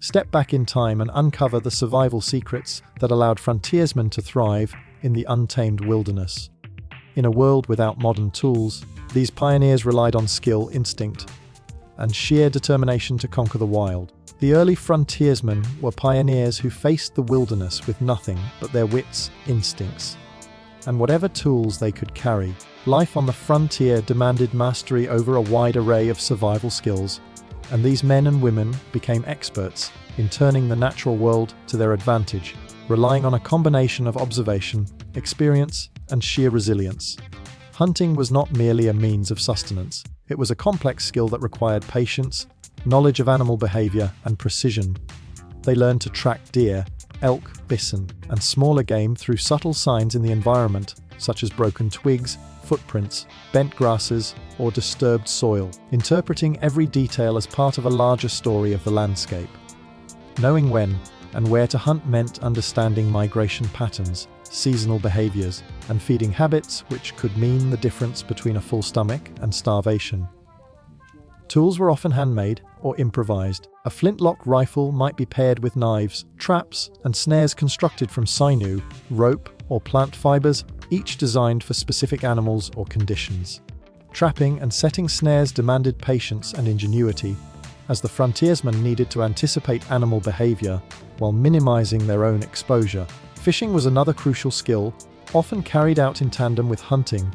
step back in time and uncover the survival secrets that allowed frontiersmen to thrive in the untamed wilderness. In a world without modern tools, these pioneers relied on skill, instinct, and sheer determination to conquer the wild. The early frontiersmen were pioneers who faced the wilderness with nothing but their wits, instincts, and whatever tools they could carry. Life on the frontier demanded mastery over a wide array of survival skills, and these men and women became experts in turning the natural world to their advantage, relying on a combination of observation, experience, and sheer resilience. Hunting was not merely a means of sustenance. It was a complex skill that required patience, knowledge of animal behavior, and precision. They learned to track deer, elk, bison, and smaller game through subtle signs in the environment, such as broken twigs, footprints, bent grasses, or disturbed soil, interpreting every detail as part of a larger story of the landscape. Knowing when and where to hunt meant understanding migration patterns, seasonal behaviors, and feeding habits, which could mean the difference between a full stomach and starvation. Tools were often handmade or improvised. A flintlock rifle might be paired with knives, traps, and snares constructed from sinew, rope, or plant fibers, each designed for specific animals or conditions. Trapping and setting snares demanded patience and ingenuity, as the frontiersmen needed to anticipate animal behavior while minimizing their own exposure. Fishing was another crucial skill, often carried out in tandem with hunting,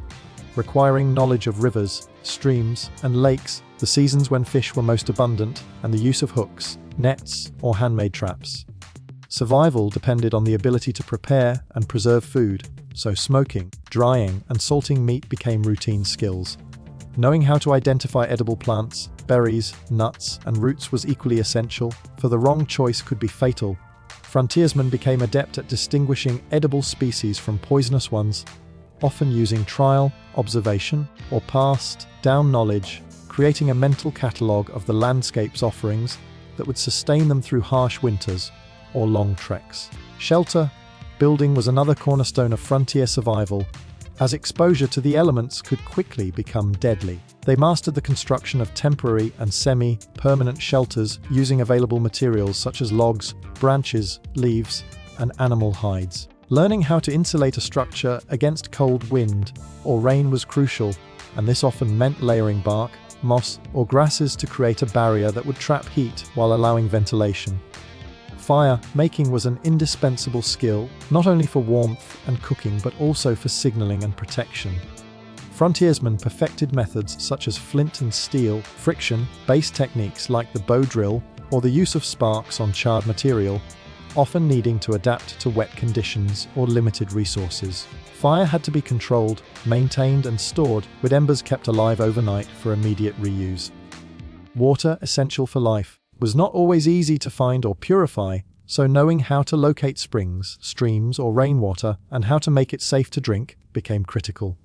requiring knowledge of rivers, streams, and lakes, the seasons when fish were most abundant, and the use of hooks, nets, or handmade traps. Survival depended on the ability to prepare and preserve food, so smoking, drying, and salting meat became routine skills. Knowing how to identify edible plants, berries, nuts, and roots was equally essential, for the wrong choice could be fatal. Frontiersmen became adept at distinguishing edible species from poisonous ones, often using trial, observation, or passed-down knowledge, creating a mental catalogue of the landscape's offerings that would sustain them through harsh winters or long treks. Shelter building was another cornerstone of frontier survival, as exposure to the elements could quickly become deadly. They mastered the construction of temporary and semi-permanent shelters using available materials such as logs, branches, leaves, and animal hides. Learning how to insulate a structure against cold wind or rain was crucial, and this often meant layering bark, moss, or grasses to create a barrier that would trap heat while allowing ventilation. Fire making was an indispensable skill, not only for warmth and cooking but also for signaling and protection. Frontiersmen perfected methods such as flint and steel, friction-based techniques like the bow drill, or the use of sparks on charred material, often needing to adapt to wet conditions or limited resources. Fire had to be controlled, maintained, and stored, with embers kept alive overnight for immediate reuse. Water, essential for life, was not always easy to find or purify, so knowing how to locate springs, streams, or rainwater, and how to make it safe to drink, became critical.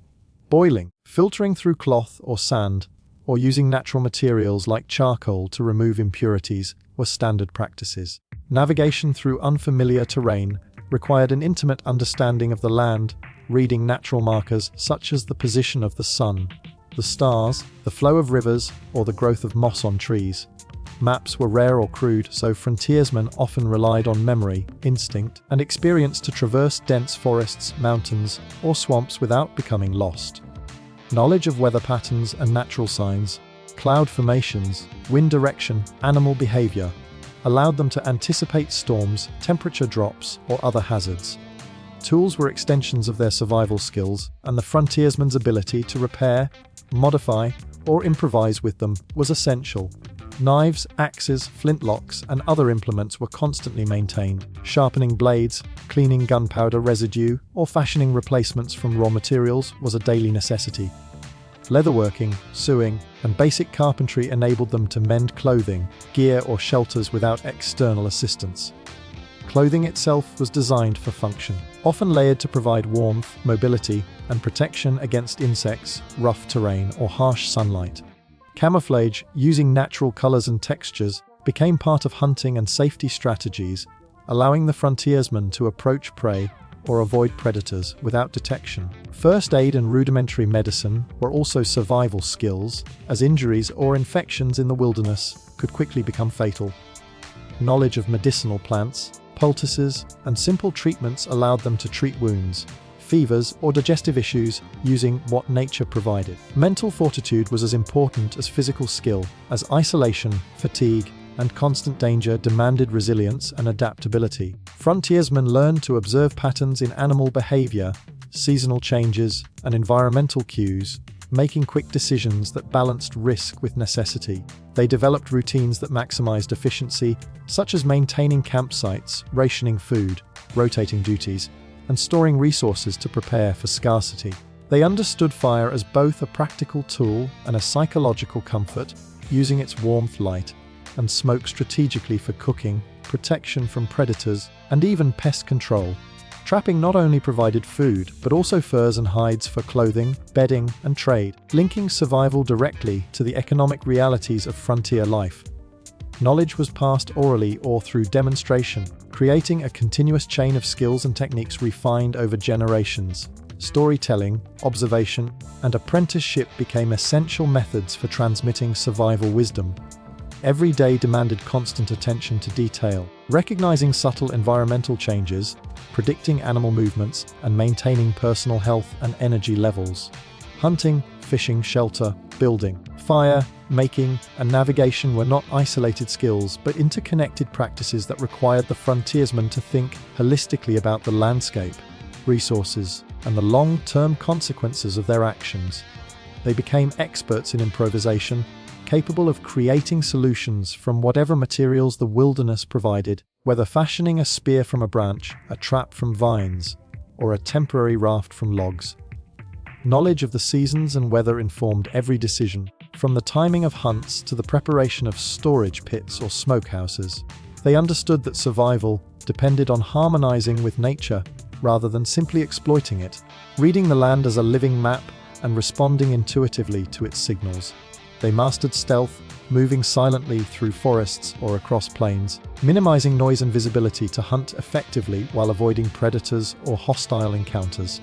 Boiling, filtering through cloth or sand, or using natural materials like charcoal to remove impurities were standard practices. Navigation through unfamiliar terrain required an intimate understanding of the land, reading natural markers such as the position of the sun, the stars, the flow of rivers, or the growth of moss on trees. Maps were rare or crude, so frontiersmen often relied on memory, instinct, and experience to traverse dense forests, mountains, or swamps without becoming lost. Knowledge of weather patterns and natural signs, cloud formations, wind direction, animal behavior, allowed them to anticipate storms, temperature drops, or other hazards. Tools were extensions of their survival skills, and the frontiersman's ability to repair, modify, or improvise with them was essential. Knives, axes, flintlocks, and other implements were constantly maintained. Sharpening blades, cleaning gunpowder residue, or fashioning replacements from raw materials was a daily necessity. Leatherworking, sewing, and basic carpentry enabled them to mend clothing, gear, or shelters without external assistance. Clothing itself was designed for function, often layered to provide warmth, mobility, and protection against insects, rough terrain, or harsh sunlight. Camouflage, using natural colors and textures, became part of hunting and safety strategies, allowing the frontiersmen to approach prey or avoid predators without detection. First aid and rudimentary medicine were also survival skills, as injuries or infections in the wilderness could quickly become fatal. knowledge of medicinal plants, poultices, and simple treatments allowed them to treat wounds, fevers, or digestive issues using what nature provided. Mental fortitude was as important as physical skill, as isolation, fatigue, and constant danger demanded resilience and adaptability. Frontiersmen learned to observe patterns in animal behavior, seasonal changes, and environmental cues, making quick decisions that balanced risk with necessity. They developed routines that maximized efficiency, such as maintaining campsites, rationing food, rotating duties, and storing resources to prepare for scarcity. They understood fire as both a practical tool and a psychological comfort, using its warmth, light, and smoke strategically for cooking, protection from predators, and even pest control. Trapping not only provided food, but also furs and hides for clothing, bedding, and trade, linking survival directly to the economic realities of frontier life. Knowledge was passed orally or through demonstration, creating a continuous chain of skills and techniques refined over generations. Storytelling, observation, and apprenticeship became essential methods for transmitting survival wisdom. Every day demanded constant attention to detail, recognizing subtle environmental changes, predicting animal movements, and maintaining personal health and energy levels. Hunting, fishing, shelter, building, fire, making, and navigation were not isolated skills, but interconnected practices that required the frontiersmen to think holistically about the landscape, resources, and the long-term consequences of their actions. They became experts in improvisation, capable of creating solutions from whatever materials the wilderness provided, whether fashioning a spear from a branch, a trap from vines, or a temporary raft from logs. Knowledge of the seasons and weather informed every decision, from the timing of hunts to the preparation of storage pits or smokehouses. They understood that survival depended on harmonizing with nature rather than simply exploiting it, reading the land as a living map and responding intuitively to its signals. They mastered stealth, moving silently through forests or across plains, minimizing noise and visibility to hunt effectively while avoiding predators or hostile encounters.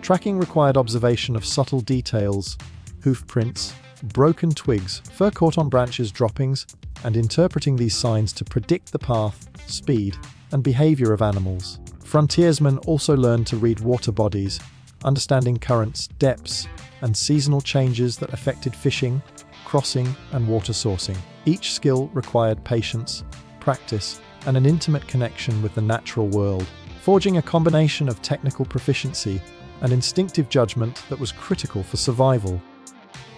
Tracking required observation of subtle details, hoof prints, broken twigs, fur caught on branches, droppings, and interpreting these signs to predict the path, speed, and behavior of animals. Frontiersmen also learned to read water bodies, understanding currents, depths, and seasonal changes that affected fishing, crossing, and water sourcing. Each skill required patience, practice, and an intimate connection with the natural world, forging a combination of technical proficiency and instinctive judgment that was critical for survival.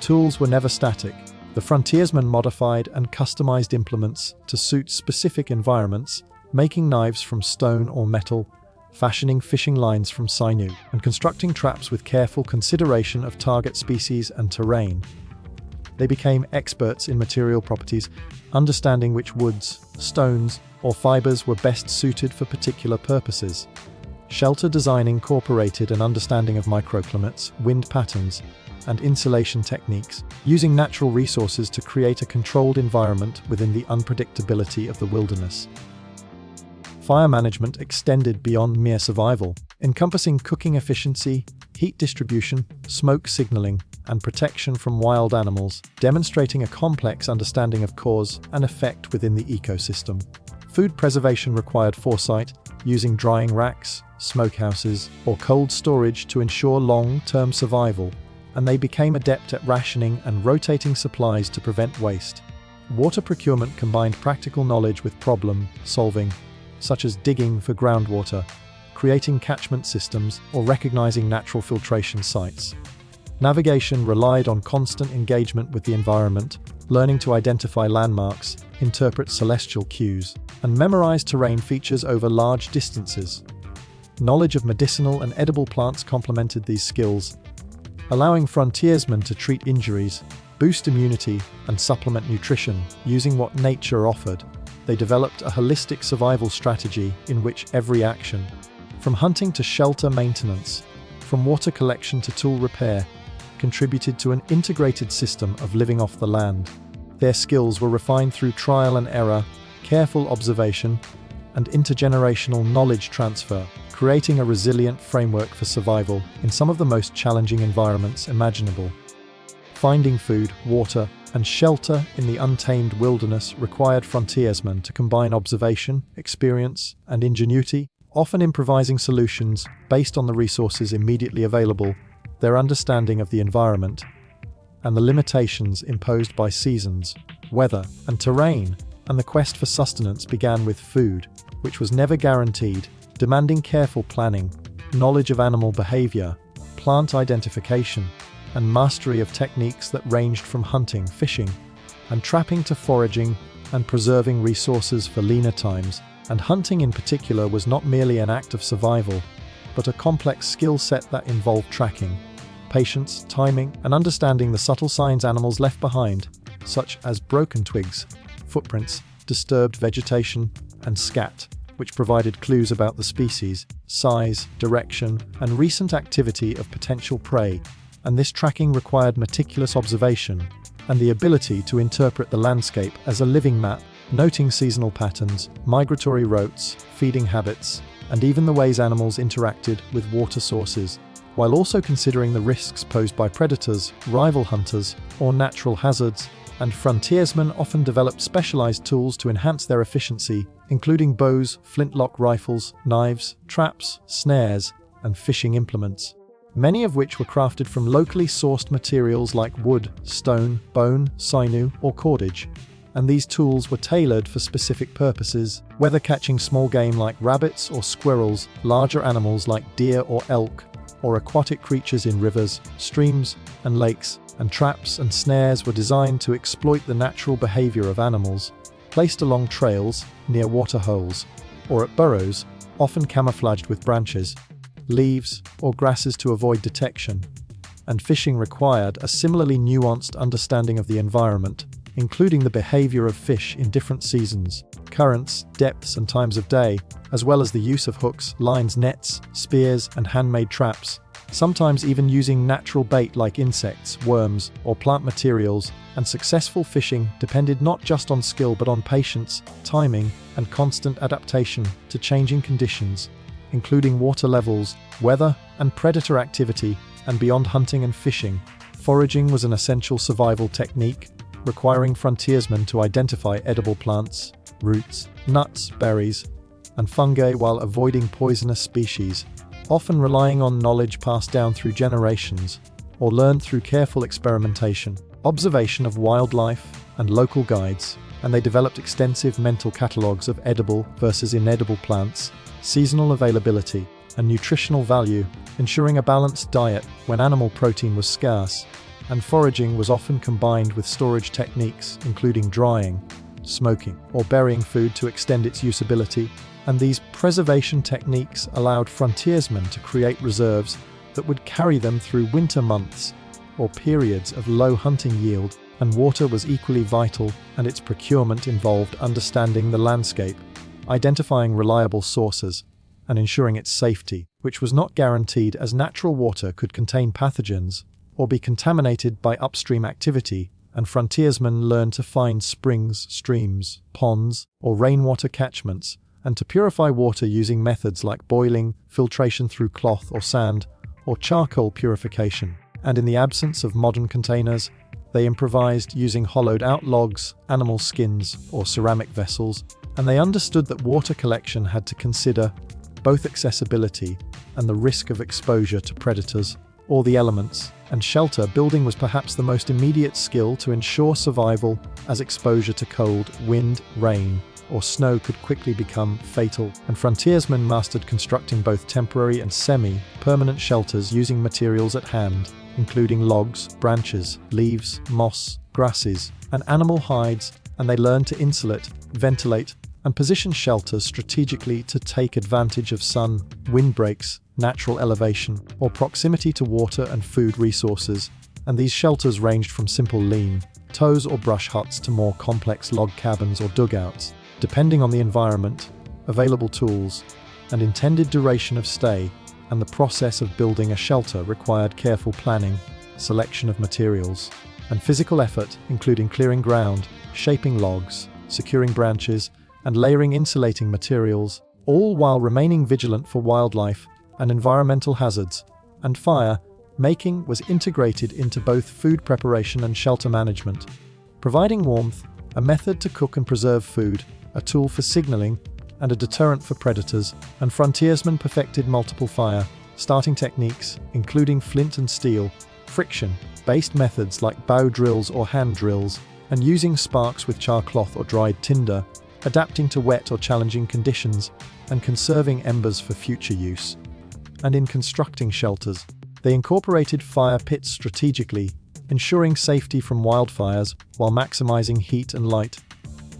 Tools were never static. The frontiersmen modified and customized implements to suit specific environments, making knives from stone or metal, fashioning fishing lines from sinew, and constructing traps with careful consideration of target species and terrain. They became experts in material properties, understanding which woods, stones, or fibers were best suited for particular purposes. Shelter design incorporated an understanding of microclimates, wind patterns, and insulation techniques, using natural resources to create a controlled environment within the unpredictability of the wilderness. Fire management extended beyond mere survival, encompassing cooking efficiency, heat distribution, smoke signaling, and protection from wild animals, demonstrating a complex understanding of cause and effect within the ecosystem. Food preservation required foresight, using drying racks, smokehouses, or cold storage to ensure long-term survival, and they became adept at rationing and rotating supplies to prevent waste. Water procurement combined practical knowledge with problem-solving, such as digging for groundwater, creating catchment systems, or recognizing natural filtration sites. Navigation relied on constant engagement with the environment, learning to identify landmarks, interpret celestial cues, and memorize terrain features over large distances. Knowledge of medicinal and edible plants complemented these skills, allowing frontiersmen to treat injuries, boost immunity, and supplement nutrition using what nature offered. They developed a holistic survival strategy in which every action, from hunting to shelter maintenance, from water collection to tool repair, contributed to an integrated system of living off the land. Their skills were refined through trial and error, careful observation, and intergenerational knowledge transfer, creating a resilient framework for survival in some of the most challenging environments imaginable. Finding food, water, and shelter in the untamed wilderness required frontiersmen to combine observation, experience, and ingenuity, often improvising solutions based on the resources immediately available, their understanding of the environment, and the limitations imposed by seasons, weather, and terrain, and the quest for sustenance began with food, which was never guaranteed, demanding careful planning, knowledge of animal behavior, plant identification, and mastery of techniques that ranged from hunting, fishing, and trapping to foraging and preserving resources for leaner times. And hunting in particular was not merely an act of survival, but a complex skill set that involved tracking, patience, timing, and understanding the subtle signs animals left behind, such as broken twigs, footprints, disturbed vegetation, and scat, which provided clues about the species, size, direction, and recent activity of potential prey. And this tracking required meticulous observation and the ability to interpret the landscape as a living map, noting seasonal patterns, migratory routes, feeding habits, and even the ways animals interacted with water sources, while also considering the risks posed by predators, rival hunters, or natural hazards. And frontiersmen often developed specialized tools to enhance their efficiency, including bows, flintlock rifles, knives, traps, snares, and fishing implements, many of which were crafted from locally sourced materials like wood, stone, bone, sinew, or cordage. And these tools were tailored for specific purposes, whether catching small game like rabbits or squirrels, larger animals like deer or elk, or aquatic creatures in rivers, streams, and lakes. And traps and snares were designed to exploit the natural behavior of animals, placed along trails, near water holes, or at burrows, often camouflaged with branches, leaves, or grasses to avoid detection. And fishing required a similarly nuanced understanding of the environment, including the behavior of fish in different seasons, currents, depths, and times of day, as well as the use of hooks, lines, nets, spears, and handmade traps, sometimes even using natural bait like insects, worms, or plant materials. And successful fishing depended not just on skill but on patience, timing, and constant adaptation to changing conditions, including water levels, weather, and predator activity. And beyond hunting and fishing, foraging was an essential survival technique, requiring frontiersmen to identify edible plants, roots, nuts, berries, and fungi while avoiding poisonous species, often relying on knowledge passed down through generations or learned through careful experimentation, observation of wildlife, and local guides. And they developed extensive mental catalogues of edible versus inedible plants, seasonal availability, and nutritional value, ensuring a balanced diet when animal protein was scarce. And foraging was often combined with storage techniques, including drying, smoking, or burying food to extend its usability. And these preservation techniques allowed frontiersmen to create reserves that would carry them through winter months or periods of low hunting yield. And water was equally vital, and its procurement involved understanding the landscape, identifying reliable sources, and ensuring its safety, which was not guaranteed as natural water could contain pathogens or be contaminated by upstream activity. And frontiersmen learned to find springs, streams, ponds, or rainwater catchments, and to purify water using methods like boiling, filtration through cloth or sand, or charcoal purification. And in the absence of modern containers, they improvised using hollowed-out logs, animal skins, or ceramic vessels. And they understood that water collection had to consider both accessibility and the risk of exposure to predators or the elements. And shelter building was perhaps the most immediate skill to ensure survival, as exposure to cold, wind, rain, or snow could quickly become fatal. And frontiersmen mastered constructing both temporary and semi-permanent shelters using materials at hand, including logs, branches, leaves, moss, grasses, and animal hides. And they learned to insulate, ventilate, and position shelters strategically to take advantage of sun, windbreaks, natural elevation, or proximity to water and food resources. And these shelters ranged from simple lean, tows or brush huts to more complex log cabins or dugouts, depending on the environment, available tools, and intended duration of stay. And the process of building a shelter required careful planning, selection of materials, and physical effort, including clearing ground, shaping logs, securing branches, and layering insulating materials, all while remaining vigilant for wildlife and environmental hazards. And fire, making was integrated into both food preparation and shelter management, providing warmth, a method to cook and preserve food, a tool for signaling, and a deterrent for predators. And frontiersmen perfected multiple fire-starting techniques, including flint and steel, friction-based methods like bow drills or hand drills, and using sparks with char cloth or dried tinder, adapting to wet or challenging conditions, and conserving embers for future use. And in constructing shelters, they incorporated fire pits strategically, ensuring safety from wildfires while maximizing heat and light.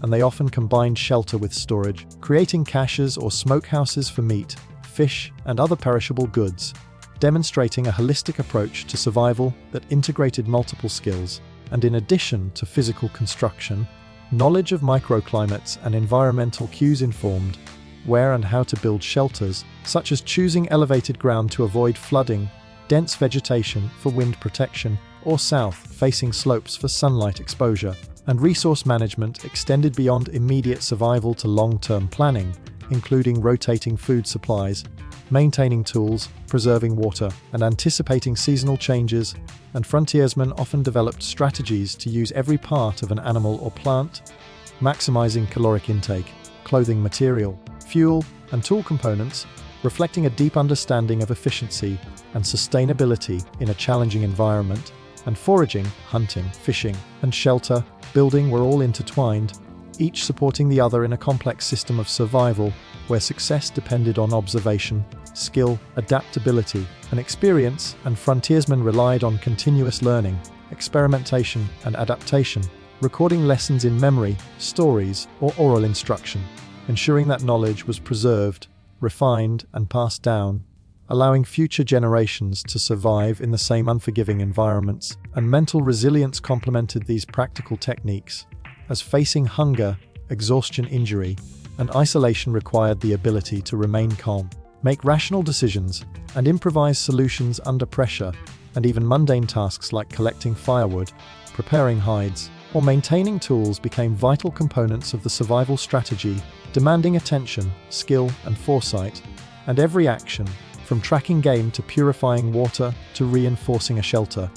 And they often combined shelter with storage, creating caches or smokehouses for meat, fish, and other perishable goods, demonstrating a holistic approach to survival that integrated multiple skills. And in addition to physical construction, knowledge of microclimates and environmental cues informed where and how to build shelters, such as choosing elevated ground to avoid flooding, dense vegetation for wind protection, or south-facing slopes for sunlight exposure. And resource management extended beyond immediate survival to long-term planning, including rotating food supplies, maintaining tools, preserving water, and anticipating seasonal changes. And frontiersmen often developed strategies to use every part of an animal or plant, maximizing caloric intake, clothing material, fuel, and tool components, reflecting a deep understanding of efficiency and sustainability in a challenging environment. And foraging, hunting, fishing, and shelter building were all intertwined, each supporting the other in a complex system of survival where success depended on observation, skill, adaptability, and experience. And frontiersmen relied on continuous learning, experimentation, and adaptation, recording lessons in memory, stories, or oral instruction, ensuring that knowledge was preserved, refined, and passed down, allowing future generations to survive in the same unforgiving environments. And mental resilience complemented these practical techniques, as facing hunger, exhaustion, injury, and isolation required the ability to remain calm, make rational decisions, and improvise solutions under pressure. And even mundane tasks like collecting firewood, preparing hides, or maintaining tools became vital components of the survival strategy, demanding attention, skill, and foresight. And every action, from tracking game to purifying water to reinforcing a shelter,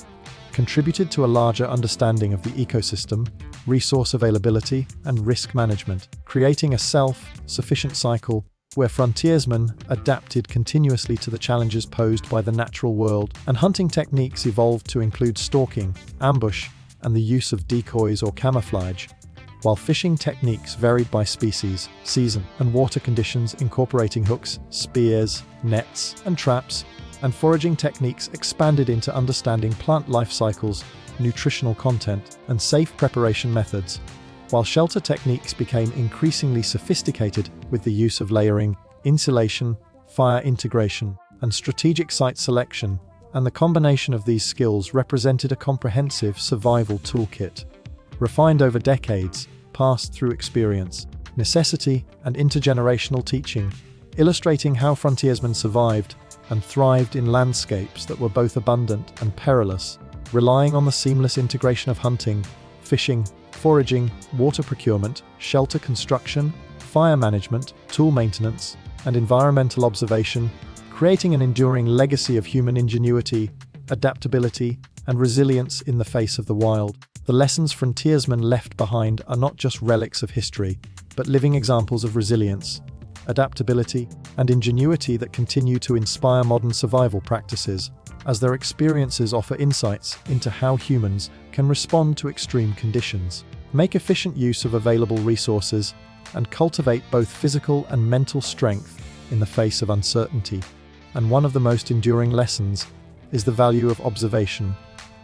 contributed to a larger understanding of the ecosystem, resource availability, and risk management, creating a self-sufficient cycle where frontiersmen adapted continuously to the challenges posed by the natural world. And hunting techniques evolved to include stalking, ambush, and the use of decoys or camouflage, while fishing techniques varied by species, season, and water conditions, incorporating hooks, spears, nets, and traps. And foraging techniques expanded into understanding plant life cycles, nutritional content, and safe preparation methods, while shelter techniques became increasingly sophisticated with the use of layering, insulation, fire integration, and strategic site selection. And the combination of these skills represented a comprehensive survival toolkit, refined over decades, passed through experience, necessity, and intergenerational teaching, illustrating how frontiersmen survived and thrived in landscapes that were both abundant and perilous, relying on the seamless integration of hunting, fishing, foraging, water procurement, shelter construction, fire management, tool maintenance, and environmental observation, creating an enduring legacy of human ingenuity, adaptability, and resilience in the face of the wild. The lessons frontiersmen left behind are not just relics of history, but living examples of resilience, adaptability, and ingenuity that continue to inspire modern survival practices, as their experiences offer insights into how humans can respond to extreme conditions, make efficient use of available resources, and cultivate both physical and mental strength in the face of uncertainty. And one of the most enduring lessons is the value of observation,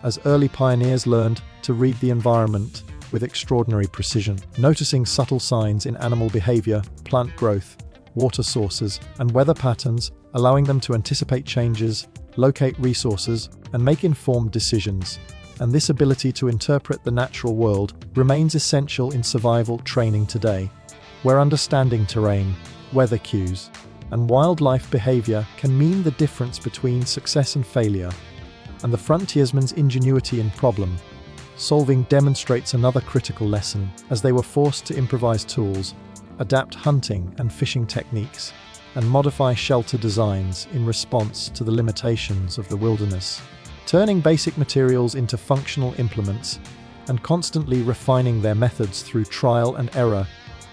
as early pioneers learned to read the environment with extraordinary precision, noticing subtle signs in animal behavior, plant growth, water sources, and weather patterns, allowing them to anticipate changes, locate resources, and make informed decisions. And this ability to interpret the natural world remains essential in survival training today, where understanding terrain, weather cues, and wildlife behavior can mean the difference between success and failure. And the frontiersmen's ingenuity in problem solving demonstrates another critical lesson, as they were forced to improvise tools, adapt hunting and fishing techniques, and modify shelter designs in response to the limitations of the wilderness. turning basic materials into functional implements and constantly refining their methods through trial and error,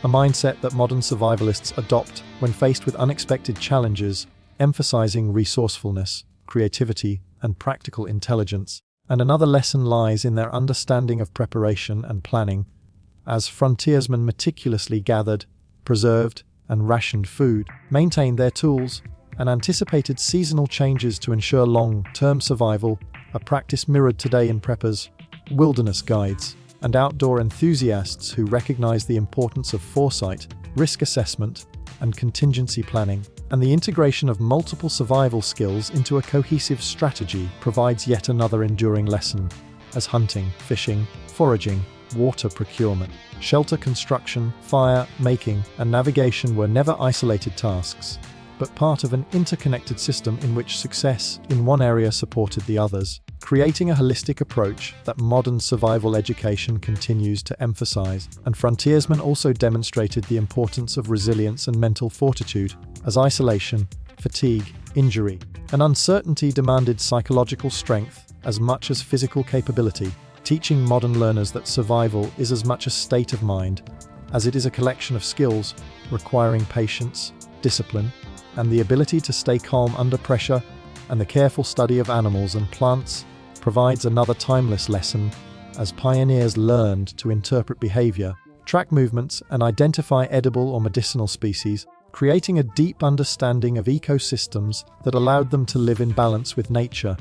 a mindset that modern survivalists adopt when faced with unexpected challenges, emphasizing resourcefulness, creativity, and practical intelligence. And another lesson lies in their understanding of preparation and planning, as frontiersmen meticulously gathered, preserved, and rationed food, maintained their tools, and anticipated seasonal changes to ensure long-term survival, a practice mirrored today in preppers, wilderness guides, and outdoor enthusiasts who recognize the importance of foresight, risk assessment, and contingency planning. And the integration of multiple survival skills into a cohesive strategy provides yet another enduring lesson, as hunting, fishing, foraging, water procurement, shelter construction, fire making, and navigation were never isolated tasks, but part of an interconnected system in which success in one area supported the others, creating a holistic approach that modern survival education continues to emphasize. And frontiersmen also demonstrated the importance of resilience and mental fortitude, as isolation, fatigue, injury, and uncertainty demanded psychological strength as much as physical capability, teaching modern learners that survival is as much a state of mind as it is a collection of skills requiring patience, discipline, and the ability to stay calm under pressure. And the careful study of animals and plants provides another timeless lesson, as pioneers learned to interpret behavior, track movements, and identify edible or medicinal species, creating a deep understanding of ecosystems that allowed them to live in balance with nature,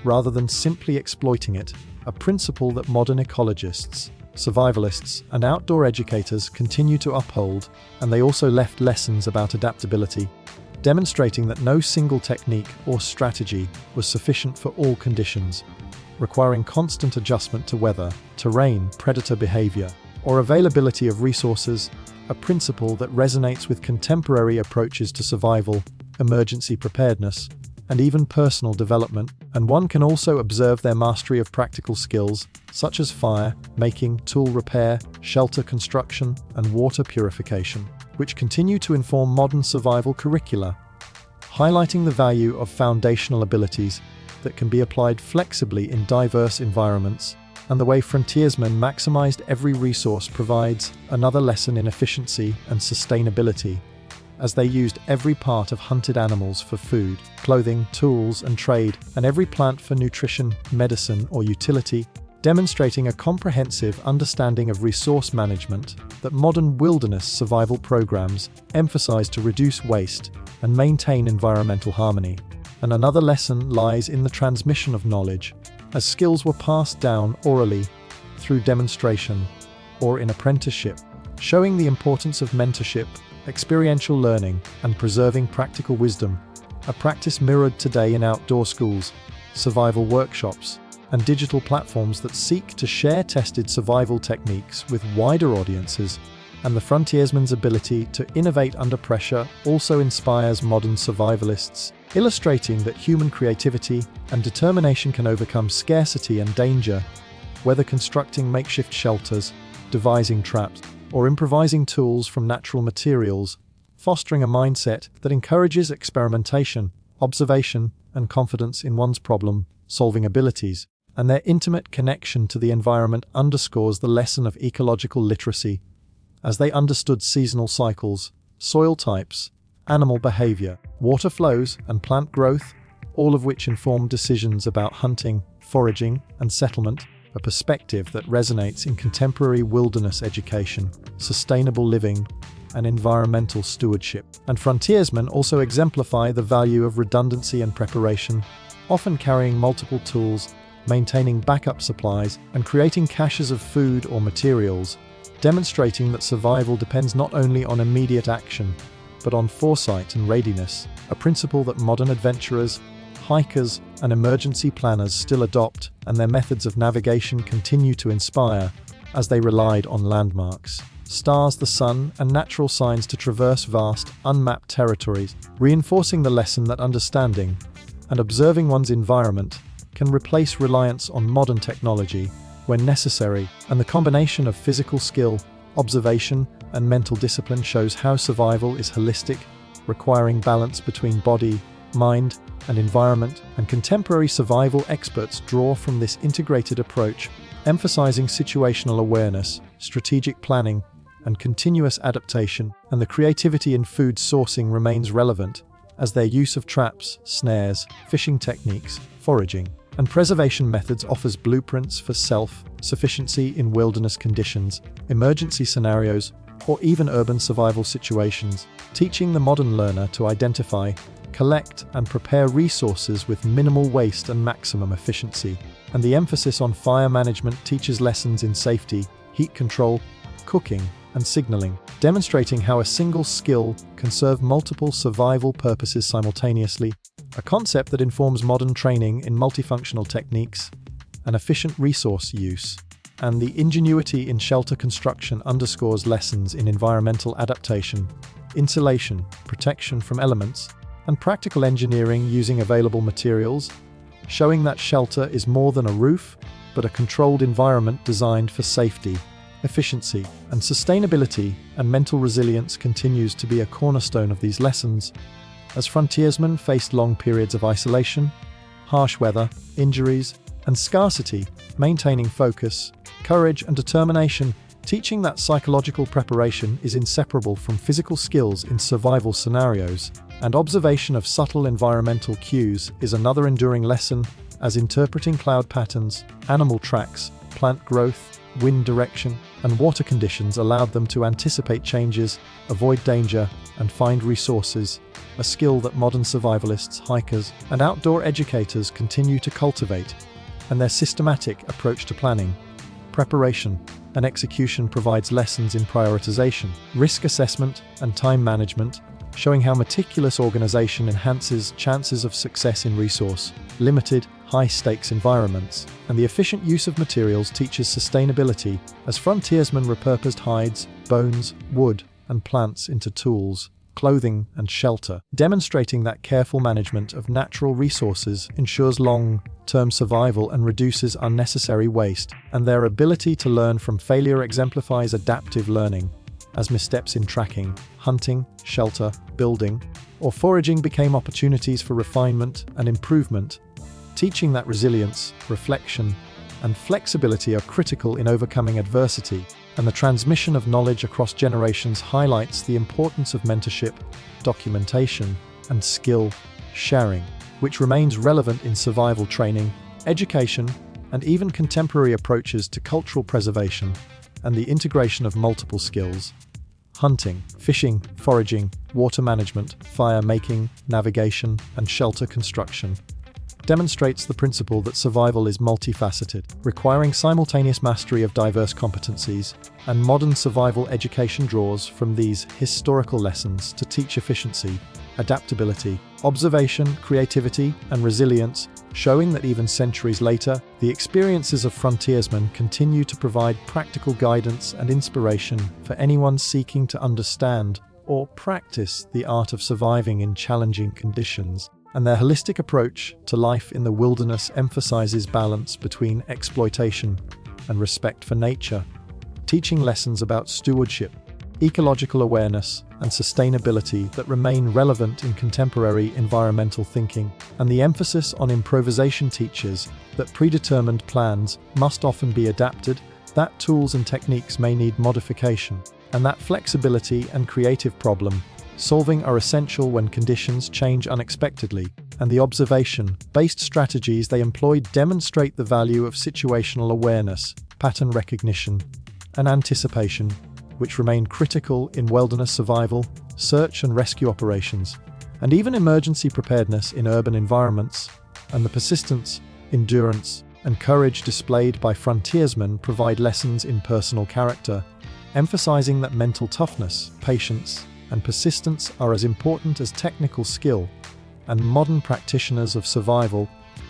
rather than simply exploiting it, a principle that modern ecologists, survivalists, and outdoor educators continue to uphold. And they also left lessons about adaptability, demonstrating that no single technique or strategy was sufficient for all conditions, requiring constant adjustment to weather, terrain, predator behavior, or availability of resources, a principle that resonates with contemporary approaches to survival, emergency preparedness, and even personal development. And one can also observe their mastery of practical skills, such as fire making, tool repair, shelter construction, and water purification, which continue to inform modern survival curricula, highlighting the value of foundational abilities that can be applied flexibly in diverse environments. And the way frontiersmen maximized every resource provides another lesson in efficiency and sustainability, as they used every part of hunted animals for food, clothing, tools, and trade, and every plant for nutrition, medicine, or utility, demonstrating a comprehensive understanding of resource management that modern wilderness survival programs emphasize to reduce waste and maintain environmental harmony. And another lesson lies in the transmission of knowledge, as skills were passed down orally, through demonstration, or in apprenticeship, showing the importance of mentorship, experiential learning, and preserving practical wisdom, a practice mirrored today in outdoor schools, survival workshops, and digital platforms that seek to share tested survival techniques with wider audiences. And the frontiersman's ability to innovate under pressure also inspires modern survivalists, illustrating that human creativity and determination can overcome scarcity and danger, whether constructing makeshift shelters, devising traps, or improvising tools from natural materials, fostering a mindset that encourages experimentation, observation, and confidence in one's problem-solving abilities. And their intimate connection to the environment underscores the lesson of ecological literacy, as they understood seasonal cycles, soil types, animal behavior, water flows, and plant growth, all of which inform decisions about hunting, foraging, and settlement, a perspective that resonates in contemporary wilderness education, sustainable living, and environmental stewardship. And frontiersmen also exemplify the value of redundancy and preparation, often carrying multiple tools, maintaining backup supplies, and creating caches of food or materials, demonstrating that survival depends not only on immediate action, but on foresight and readiness, a principle that modern adventurers, hikers, and emergency planners still adopt, and their methods of navigation continue to inspire, as they relied on landmarks, stars, the sun, and natural signs to traverse vast, unmapped territories, reinforcing the lesson that understanding and observing one's environment can replace reliance on modern technology when necessary. And the combination of physical skill, observation, and mental discipline shows how survival is holistic, requiring balance between body, mind, and environment, and contemporary survival experts draw from this integrated approach, emphasizing situational awareness, strategic planning, and continuous adaptation, and the creativity in food sourcing remains relevant, as their use of traps, snares, fishing techniques, foraging, and preservation methods offers blueprints for self-sufficiency in wilderness conditions, emergency scenarios, or even urban survival situations, teaching the modern learner to identify, collect, and prepare resources with minimal waste and maximum efficiency. And the emphasis on fire management teaches lessons in safety, heat control, cooking, and signaling, demonstrating how a single skill can serve multiple survival purposes simultaneously, a concept that informs modern training in multifunctional techniques and efficient resource use. And the ingenuity in shelter construction underscores lessons in environmental adaptation, insulation, protection from elements, and practical engineering using available materials, showing that shelter is more than a roof, but a controlled environment designed for safety, efficiency, and sustainability. And mental resilience continues to be a cornerstone of these lessons, as frontiersmen faced long periods of isolation, harsh weather, injuries, and scarcity, maintaining focus, courage, and determination, teaching that psychological preparation is inseparable from physical skills in survival scenarios. And observation of subtle environmental cues is another enduring lesson, as interpreting cloud patterns, animal tracks, plant growth, wind direction, and water conditions allowed them to anticipate changes, avoid danger, and find resources, a skill that modern survivalists, hikers, and outdoor educators continue to cultivate. And their systematic approach to planning, preparation, and execution provides lessons in prioritization, risk assessment, and time management, showing how meticulous organization enhances chances of success in resource-limited, high-stakes environments. And the efficient use of materials teaches sustainability, as frontiersmen repurposed hides, bones, wood, and plants into tools, clothing, and shelter, demonstrating that careful management of natural resources ensures long-term survival and reduces unnecessary waste. And their ability to learn from failure exemplifies adaptive learning, as missteps in tracking, hunting, shelter, building, or foraging became opportunities for refinement and improvement, teaching that resilience, reflection, and flexibility are critical in overcoming adversity. And the transmission of knowledge across generations highlights the importance of mentorship, documentation, and skill sharing, which remains relevant in survival training, education, and even contemporary approaches to cultural preservation. And the integration of multiple skills, hunting, fishing, foraging, water management, fire making, navigation, and shelter construction, demonstrates the principle that survival is multifaceted, requiring simultaneous mastery of diverse competencies. And modern survival education draws from these historical lessons to teach efficiency, adaptability, observation, creativity, and resilience, showing that even centuries later, the experiences of frontiersmen continue to provide practical guidance and inspiration for anyone seeking to understand or practice the art of surviving in challenging conditions. And their holistic approach to life in the wilderness emphasizes balance between exploitation and respect for nature, teaching lessons about stewardship, ecological awareness, and sustainability that remain relevant in contemporary environmental thinking. And the emphasis on improvisation teaches that predetermined plans must often be adapted, that tools and techniques may need modification, and that flexibility and creative problem-solving are essential when conditions change unexpectedly. And the observation-based strategies they employ demonstrate the value of situational awareness, pattern recognition, and anticipation, which remain critical in wilderness survival, search and rescue operations, and even emergency preparedness in urban environments. And the persistence, endurance, and courage displayed by frontiersmen provide lessons in personal character, emphasizing that mental toughness, patience, and persistence are as important as technical skill. And modern practitioners of survival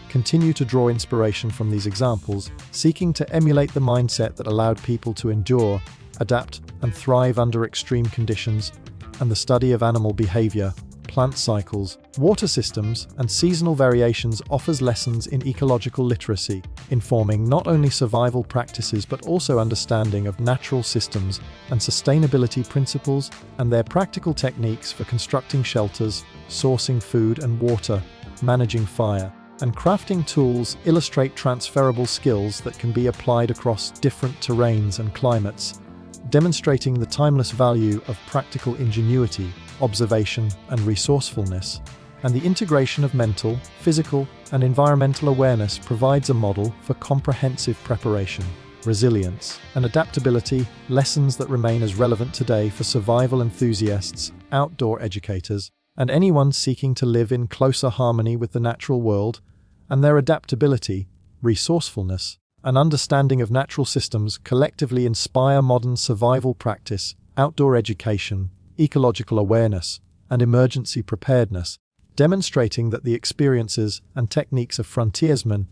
continue to draw inspiration from these examples, seeking to emulate the mindset that allowed people to endure, adapt, and thrive under extreme conditions. And the study of animal behavior, plant cycles, water systems, and seasonal variations offers lessons in ecological literacy, informing not only survival practices but also understanding of natural systems and sustainability principles and their practical techniques for constructing shelters, sourcing food and water, managing fire, and crafting tools illustrate transferable skills that can be applied across different terrains and climates, demonstrating the timeless value of practical ingenuity, observation, and resourcefulness. And the integration of mental, physical, and environmental awareness provides a model for comprehensive preparation, resilience, and adaptability, lessons that remain as relevant today for survival enthusiasts, outdoor educators, and anyone seeking to live in closer harmony with the natural world. And their adaptability, resourcefulness, and understanding of natural systems collectively inspire modern survival practice, outdoor education, ecological awareness, and emergency preparedness, demonstrating that the experiences and techniques of frontiersmen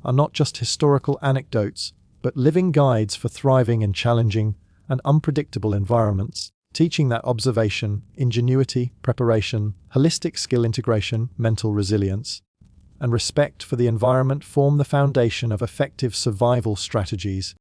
are not just historical anecdotes, but living guides for thriving in challenging and unpredictable environments, teaching that observation, ingenuity, preparation, holistic skill integration, mental resilience, and respect for the environment form the foundation of effective survival strategies.